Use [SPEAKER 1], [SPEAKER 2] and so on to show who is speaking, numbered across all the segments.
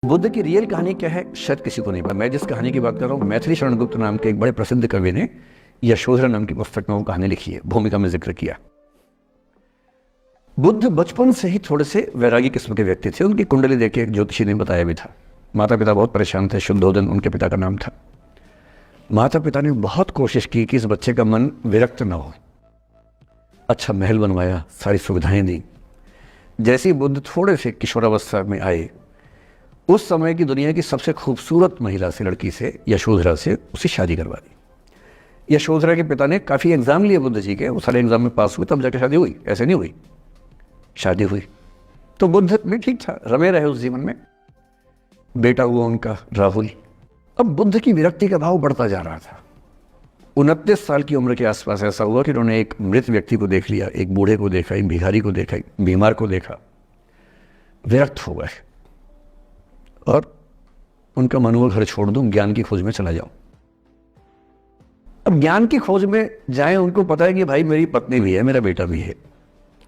[SPEAKER 1] बुद्ध की रियल कहानी क्या है शायद किसी को नहीं पता। मैं जिस कहानी की बात कर रहा हूँ, मैथिली शरण गुप्त नाम के एक बड़े प्रसिद्ध कवि ने यशोधरा नाम की पुस्तक में वो कहानी लिखी है, भूमिका में जिक्र किया। बुद्ध बचपन से ही थोड़े से वैरागी किस्म के व्यक्ति थे। उनकी कुंडली देख के एक ज्योतिषी ने बताया भी था। माता पिता बहुत परेशान थे। शुद्धोदन उनके पिता का नाम था। माता पिता ने बहुत कोशिश की कि इस बच्चे का मन विरक्त न हो। अच्छा महल बनवाया, सारी सुविधाएं दी। जैसे ही बुद्ध थोड़े से किशोरावस्था में आए, उस समय की दुनिया की सबसे खूबसूरत महिला से, लड़की से, यशोधरा से उसकी शादी करवा दी। यशोधरा के पिता ने काफ़ी एग्जाम लिए बुद्ध जी के, वो सारे एग्जाम में पास हुए तब जाकर शादी हुई, ऐसे नहीं हुई। शादी हुई तो बुद्ध भी ठीक था, रमे रहे उस जीवन में। बेटा हुआ उनका राहुल। अब बुद्ध की विरक्ति का भाव बढ़ता जा रहा था। 29 साल की उम्र के आसपास ऐसा हुआ कि उन्होंने एक मृत व्यक्ति को देख लिया, एक बूढ़े को देखा, एक भिखारी को देखा, एक बीमार को देखा। विरक्त हो गए और उनका मन हुआ घर छोड़ दूं, ज्ञान की खोज में चला जाऊं। अब ज्ञान की खोज में जाएं, उनको पता है कि भाई मेरी पत्नी भी है, मेरा बेटा भी है,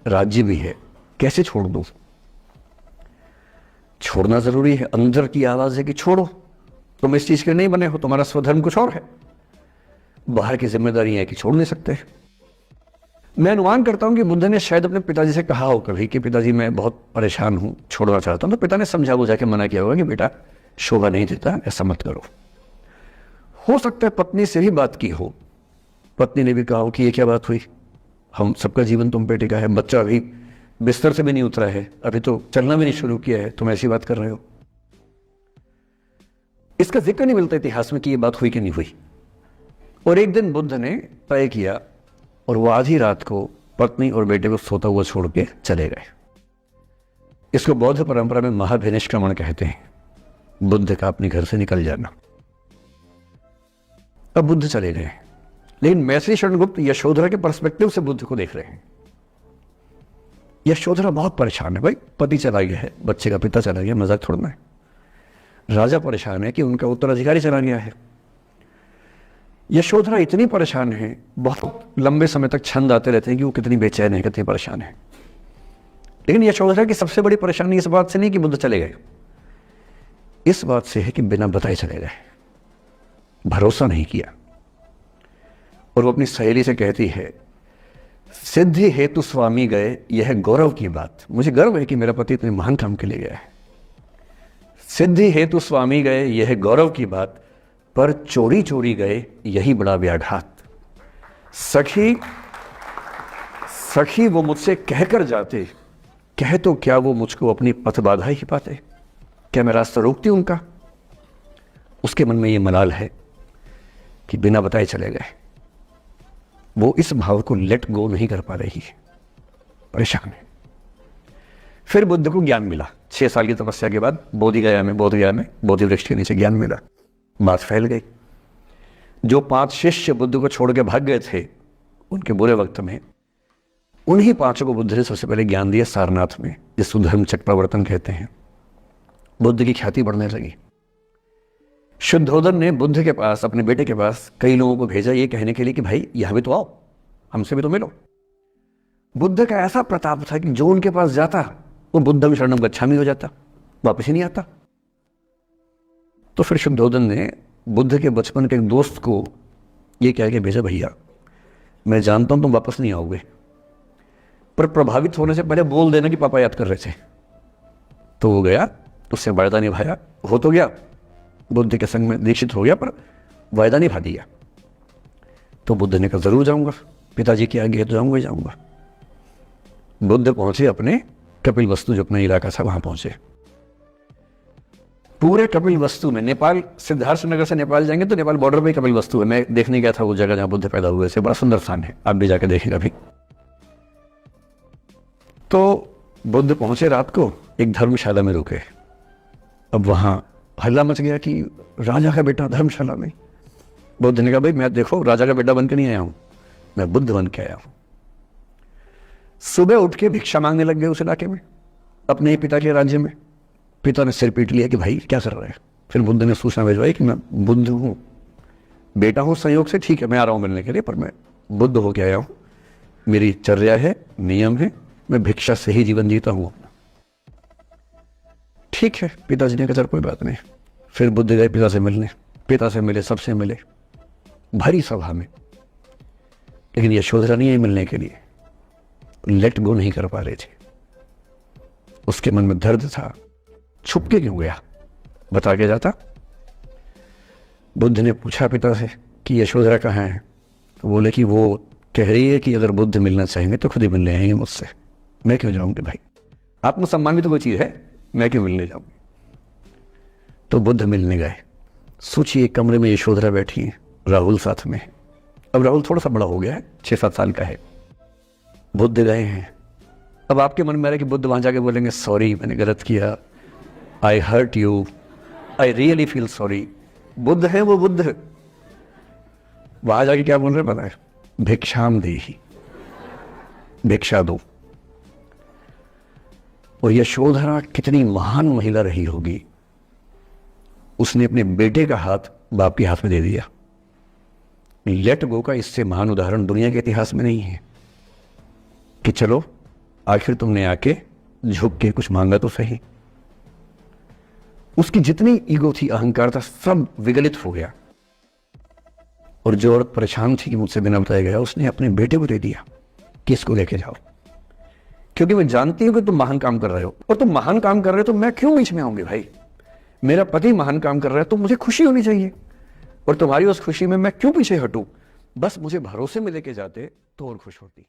[SPEAKER 1] राज्य भी है, कैसे छोड़ दूं? छोड़ना जरूरी है। अंदर की आवाज है कि छोड़ो, तुम इस चीज के नहीं बने हो, तुम्हारा स्वधर्म कुछ और है। बाहर की जिम्मेदारी है कि छोड़ नहीं सकते। मैं अनुमान करता हूं कि बुद्ध ने शायद अपने पिताजी से कहा हो कभी कि पिताजी मैं बहुत परेशान हूं, छोड़ना चाहता हूं। तो पिता ने समझा बुझा के मना किया होगा कि बेटा शोभा नहीं देता, ऐसा मत करो। हो सकता है पत्नी से भी बात की हो। पत्नी ने भी कहा हो कि ये क्या बात हुई, हम सबका जीवन तुम पे टिका है, बच्चा अभी बिस्तर से भी नहीं उतरा है, अभी तो चलना भी नहीं शुरू किया है, तुम ऐसी बात कर रहे हो। इसका जिक्र नहीं मिलता इतिहास में कि ये बात हुई कि नहीं हुई। और एक दिन बुद्ध ने तय किया और वो आधी रात को पत्नी और बेटे को सोता हुआ छोड़ के चले गए। इसको बौद्ध परंपरा में महाभिनिष्क्रमण कहते हैं, बुद्ध का अपने घर से निकल जाना। अब बुद्ध चले गए, लेकिन मैथिली शरण गुप्त यशोधरा के पर्सपेक्टिव से बुद्ध को देख रहे हैं। यशोधरा बहुत परेशान है, भाई पति चला गया है, बच्चे का पिता चला गया, मजाक थोड़ना है। राजा परेशान है कि उनका उत्तराधिकारी चला गया है। यशोधरा इतनी परेशान है, बहुत लंबे समय तक छंद आते रहते हैं कि वो कितनी बेचैन है, कितनी परेशान है। लेकिन यशोधरा की सबसे बड़ी परेशानी इस बात से नहीं कि बुद्ध चले गए, इस बात से है कि बिना बताए चले गए, भरोसा नहीं किया। और वो अपनी सहेली से कहती है, सिद्धि हेतु स्वामी गए, यह गौरव की बात। मुझे गर्व है कि मेरा पति इतने महान काम के लिए गया है। सिद्धि हेतु स्वामी गए, यह गौरव की बात, पर चोरी चोरी गए, यही बड़ा व्याघात। सखी वो मुझसे कहकर जाते, कह तो क्या वो मुझको अपनी पथ बाधा ही पाते, क्या मैं रास्ता रोकती उनका? उसके मन में ये मलाल है कि बिना बताए चले गए। वो इस भाव को लेट गो नहीं कर पा रही है, परेशान है। फिर बुद्ध को ज्ञान मिला। 6 साल की तपस्या के बाद बोधगया में बोधि वृक्ष के नीचे ज्ञान मिला। बात फैल गई। जो 5 शिष्य बुद्ध को छोड़ के भाग गए थे उनके बुरे वक्त में, उन्हीं 5 को बुद्ध ने सबसे पहले ज्ञान दिया सारनाथ में, जिसको धर्म चक्र प्रवर्तन कहते हैं। बुद्ध की ख्याति बढ़ने लगी। शुद्धोदन ने बुद्ध के पास, अपने बेटे के पास कई लोगों को भेजा ये कहने के लिए कि भाई यहां भी तो आओ, हमसे भी तो मिलो। बुद्ध का ऐसा प्रताप था कि जो उनके पास जाता वो बुद्धं शरणं गच्छामि हो जाता, वापस ही नहीं आता। तो फिर शुद्धोदन ने बुद्ध के बचपन के एक दोस्त को ये कह के भेजा, भैया मैं जानता हूं तुम वापस नहीं आओगे, पर प्रभावित होने से पहले बोल देना कि पापा याद कर रहे थे। तो वो गया, उससे वायदा निभाया, हो तो गया, बुद्ध के संग में दीक्षित हो गया, पर वायदा निभा दिया। तो बुद्ध ने कहा जरूर जाऊंगा, पिताजी की आज्ञा तो जाऊंगा ही जाऊंगा। बुद्ध पहुंचे अपने कपिल वस्तु, जो अपना इलाका था, वहां पहुंचे। पूरे कपिल वस्तु में, नेपाल सिद्धार्थ नगर से नेपाल जाएंगे तो नेपाल बॉर्डर पे कपिल वस्तु है। मैं देखने गया था वो जगह जहां बुद्ध पैदा हुए थे, बड़ा सुंदर स्थान है, आप भी जाकर देखेंगे अभी। तो बुद्ध पहुंचे रात को, एक धर्मशाला में रुके। अब वहां हल्ला मच गया कि राजा का बेटा धर्मशाला में। बुद्ध ने कहा, भाई मैं देखो राजा का बेटा बन के नहीं आया हूं, मैं बुद्ध बन के आया हूं। सुबह उठ के भिक्षा मांगने लग गए उस इलाके में, अपने ही पिता के राज्य में। पिता ने सिर पीट लिया कि भाई क्या कर रहे हैं। फिर बुद्ध ने सूचना भिजवाई कि मैं बुद्ध हूं, बेटा हूं संयोग से, ठीक है मैं आ रहा हूं मिलने के लिए, पर मैं बुद्ध होके आया हूं, मेरी चर्या है, नियम है, मैं भिक्षा से ही जीवन जीता हूं। ठीक है, पिताजी ने कहा चल कोई बात नहीं। फिर बुद्ध गए पिता से मिलने, पिता से मिले, सबसे मिले, भरी सभा में। लेकिन यशोधरा नहीं आई मिलने के लिए, लेट गो नहीं कर पा रहे थे। उसके मन में दर्द था, छुप के क्यों गया, बता के जाता। बुद्ध ने पूछा पिता से कि यशोधरा कहाँ है, तो बोले कि वो कह रही है कि अगर बुद्ध मिलना चाहेंगे तो खुद ही मिलने आएंगे मुझसे, मैं क्यों जाऊंगी भाई, आत्मसम्मान भी तो कोई चीज है, मैं क्यों मिलने जाऊंगी। तो बुद्ध मिलने गए। सोचिए कमरे में यशोधरा बैठी है, राहुल साथ में। अब राहुल थोड़ा सा बड़ा हो गया है, 6-7 साल का है। बुद्ध गए हैं। अब आपके मन में आ रहा है कि बुद्ध वहां जाके बोलेंगे सॉरी मैंने गलत किया, I hurt you, I really feel sorry. बुद्ध है वो बुद्ध, वहां जाके क्या बोल रहे पता है, भिक्षाम देहि, भिक्षा दो। और यशोधरा कितनी महान महिला रही होगी, उसने अपने बेटे का हाथ बाप के हाथ में दे दिया। लेट गो का इससे महान उदाहरण दुनिया के इतिहास में नहीं है कि चलो आखिर तुमने आके झुक के कुछ मांगा तो सही। उसकी जितनी ईगो थी, अहंकार था, सब विगलित हो गया। और जो औरत परेशान थी कि मुझसे बिना बताया गया, उसने अपने बेटे को दे दिया कि इसको लेके जाओ, क्योंकि मैं जानती हूं कि तुम महान काम कर रहे हो, और तुम महान काम कर रहे हो तो मैं क्यों बीच में आऊंगी भाई। मेरा पति महान काम कर रहा है तो मुझे खुशी होनी चाहिए, और तुम्हारी उस खुशी में मैं क्यों पीछे हटूं। बस मुझे भरोसे में लेके जाते तो और खुश होती।